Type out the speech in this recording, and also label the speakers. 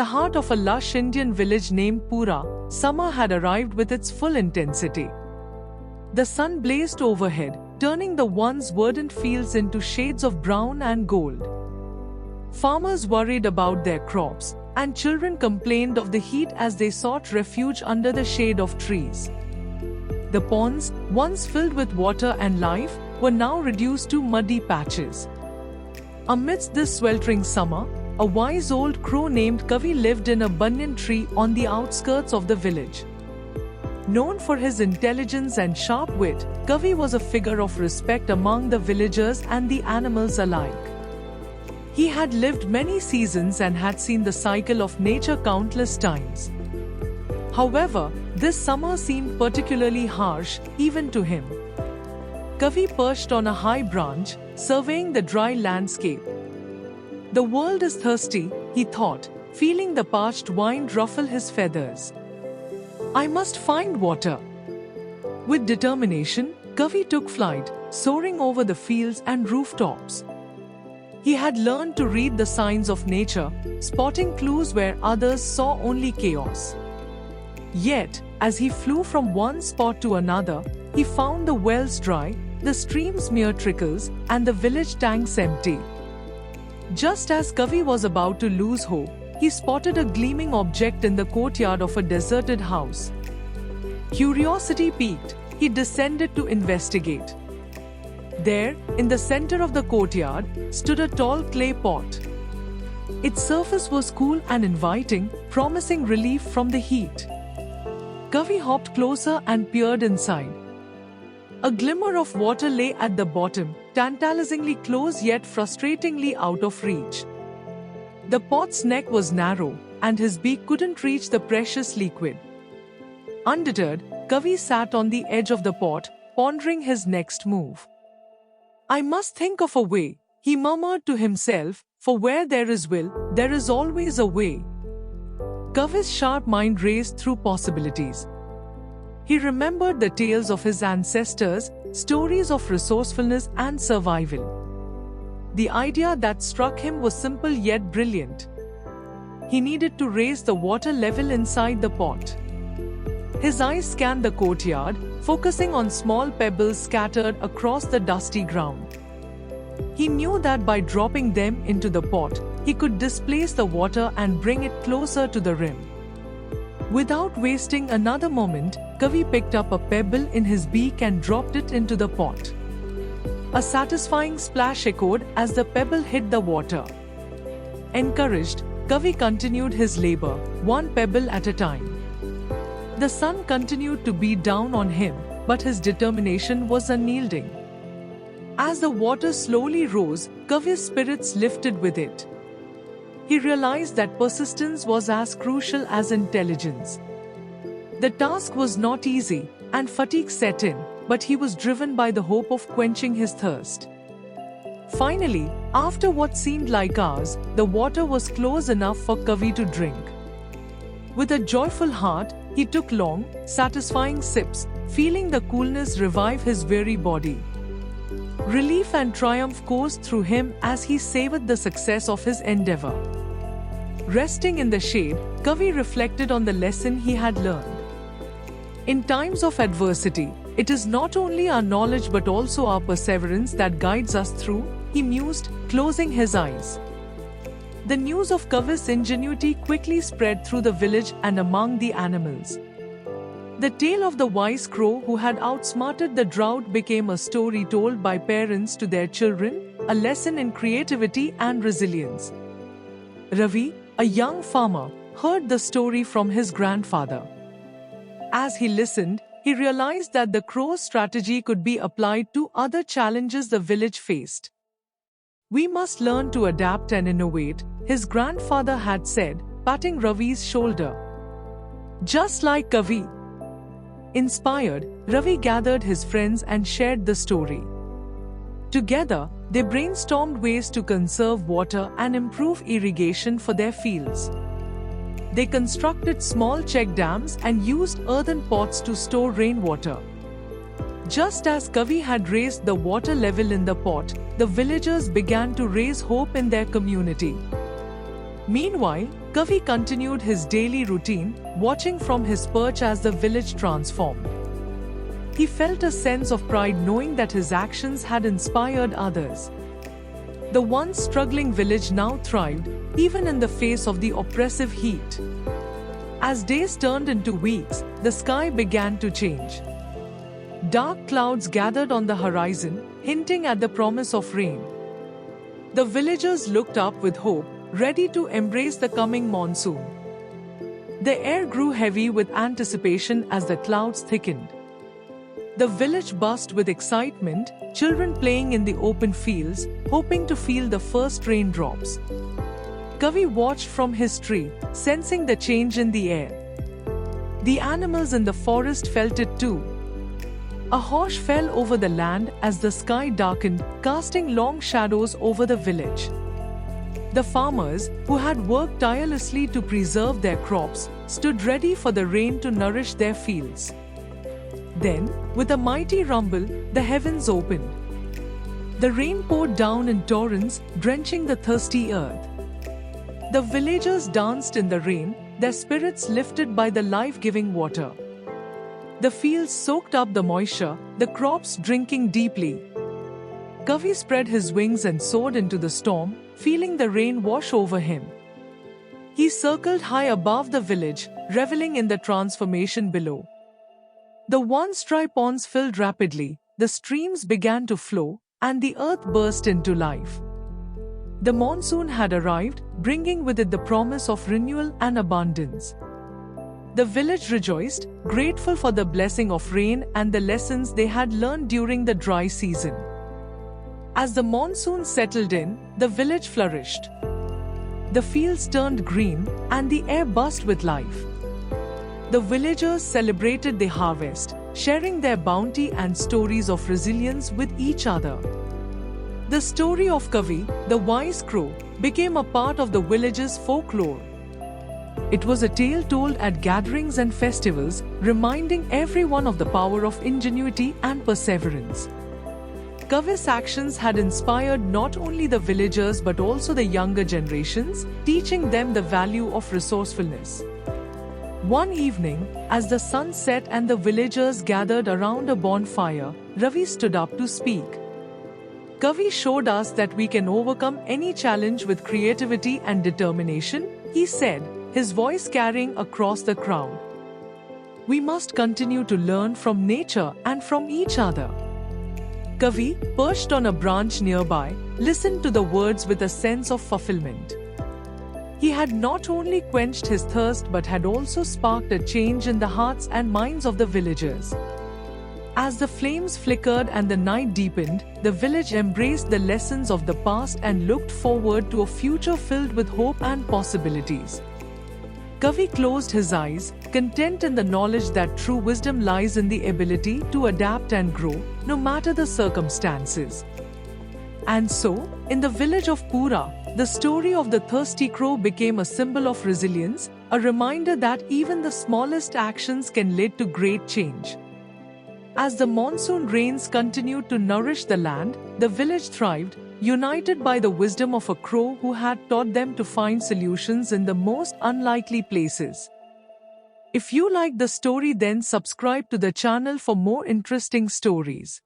Speaker 1: the heart of a lush Indian village named Pura, summer had arrived with its full intensity. The sun blazed overhead, turning the once verdant fields into shades of brown and gold. Farmers worried about their crops, and children complained of the heat as they sought refuge under the shade of trees. The ponds, once filled with water and life, were now reduced to muddy patches. Amidst this sweltering summer, a wise old crow named Kavi lived in a banyan tree on the outskirts of the village. Known for his intelligence and sharp wit, Kavi was a figure of respect among the villagers and the animals alike. He had lived many seasons and had seen the cycle of nature countless times. However, this summer seemed particularly harsh, even to him. Kavi perched on a high branch, surveying the dry landscape. The world is thirsty, he thought, feeling the parched wind ruffle his feathers. I must find water. With determination, Kavi took flight, soaring over the fields and rooftops. He had learned to read the signs of nature, spotting clues where others saw only chaos. Yet, as he flew from one spot to another, he found the wells dry, the streams mere trickles, and the village tanks empty. Just as Kavi was about to lose hope, he spotted a gleaming object in the courtyard of a deserted house. Curiosity piqued, he descended to investigate. There, in the center of the courtyard, stood a tall clay pot. Its surface was cool and inviting, promising relief from the heat. Kavi hopped closer and peered inside. A glimmer of water lay at the bottom, tantalizingly close yet frustratingly out of reach. The pot's neck was narrow, and his beak couldn't reach the precious liquid. Undeterred, Kavi sat on the edge of the pot, pondering his next move. I must think of a way, he murmured to himself, for where there is will, there is always a way. Kavi's sharp mind raced through possibilities. He remembered the tales of his ancestors, stories of resourcefulness and survival. The idea that struck him was simple yet brilliant. He needed to raise the water level inside the pot. His eyes scanned the courtyard, focusing on small pebbles scattered across the dusty ground. He knew that by dropping them into the pot, he could displace the water and bring it closer to the rim. Without wasting another moment, Kavi picked up a pebble in his beak and dropped it into the pot. A satisfying splash echoed as the pebble hit the water. Encouraged, Kavi continued his labor, one pebble at a time. The sun continued to beat down on him, but his determination was unyielding. As the water slowly rose, Kavi's spirits lifted with it. He realized that persistence was as crucial as intelligence. The task was not easy, and fatigue set in, but he was driven by the hope of quenching his thirst. Finally, after what seemed like hours, the water was close enough for Kavi to drink. With a joyful heart, he took long, satisfying sips, feeling the coolness revive his weary body. Relief and triumph coursed through him as he savored the success of his endeavor. Resting in the shade, Kavi reflected on the lesson he had learned. In times of adversity, it is not only our knowledge but also our perseverance that guides us through, he mused, closing his eyes. The news of Kavi's ingenuity quickly spread through the village and among the animals. The tale of the wise crow who had outsmarted the drought became a story told by parents to their children, a lesson in creativity and resilience. Ravi, a young farmer, heard the story from his grandfather. As he listened, he realized that the crow's strategy could be applied to other challenges the village faced. We must learn to adapt and innovate, his grandfather had said, patting Ravi's shoulder. Just like Kavi. Inspired, Ravi gathered his friends and shared the story. Together, they brainstormed ways to conserve water and improve irrigation for their fields. They constructed small check dams and used earthen pots to store rainwater. Just as Kavi had raised the water level in the pot, the villagers began to raise hope in their community. Meanwhile, Kavi continued his daily routine, watching from his perch as the village transformed. He felt a sense of pride knowing that his actions had inspired others. The once struggling village now thrived, even in the face of the oppressive heat. As days turned into weeks, the sky began to change. Dark clouds gathered on the horizon, hinting at the promise of rain. The villagers looked up with hope, ready to embrace the coming monsoon. The air grew heavy with anticipation as the clouds thickened. The village buzzed with excitement, children playing in the open fields, hoping to feel the first raindrops. Kavi watched from his tree, sensing the change in the air. The animals in the forest felt it too. A hush fell over the land as the sky darkened, casting long shadows over the village. The farmers, who had worked tirelessly to preserve their crops, stood ready for the rain to nourish their fields. Then, with a mighty rumble, the heavens opened. The rain poured down in torrents, drenching the thirsty earth. The villagers danced in the rain, their spirits lifted by the life-giving water. The fields soaked up the moisture, the crops drinking deeply. Kavi spread his wings and soared into the storm, feeling the rain wash over him. He circled high above the village, reveling in the transformation below. The once dry ponds filled rapidly, the streams began to flow, and the earth burst into life. The monsoon had arrived, bringing with it the promise of renewal and abundance. The village rejoiced, grateful for the blessing of rain and the lessons they had learned during the dry season. As the monsoon settled in, the village flourished. The fields turned green, and the air buzzed with life. The villagers celebrated the harvest, sharing their bounty and stories of resilience with each other. The story of Kavi, the wise crow, became a part of the village's folklore. It was a tale told at gatherings and festivals, reminding everyone of the power of ingenuity and perseverance. Kavi's actions had inspired not only the villagers but also the younger generations, teaching them the value of resourcefulness. One evening, as the sun set and the villagers gathered around a bonfire, Ravi stood up to speak. Kavi showed us that we can overcome any challenge with creativity and determination, he said, his voice carrying across the crowd. We must continue to learn from nature and from each other. Kavi, perched on a branch nearby, listened to the words with a sense of fulfillment. He had not only quenched his thirst but had also sparked a change in the hearts and minds of the villagers. As the flames flickered and the night deepened, the village embraced the lessons of the past and looked forward to a future filled with hope and possibilities. Kavi closed his eyes, content in the knowledge that true wisdom lies in the ability to adapt and grow, no matter the circumstances. And so, in the village of Pura, the story of the thirsty crow became a symbol of resilience, a reminder that even the smallest actions can lead to great change. As the monsoon rains continued to nourish the land, the village thrived, united by the wisdom of a crow who had taught them to find solutions in the most unlikely places. If you like the story, then subscribe to the channel for more interesting stories.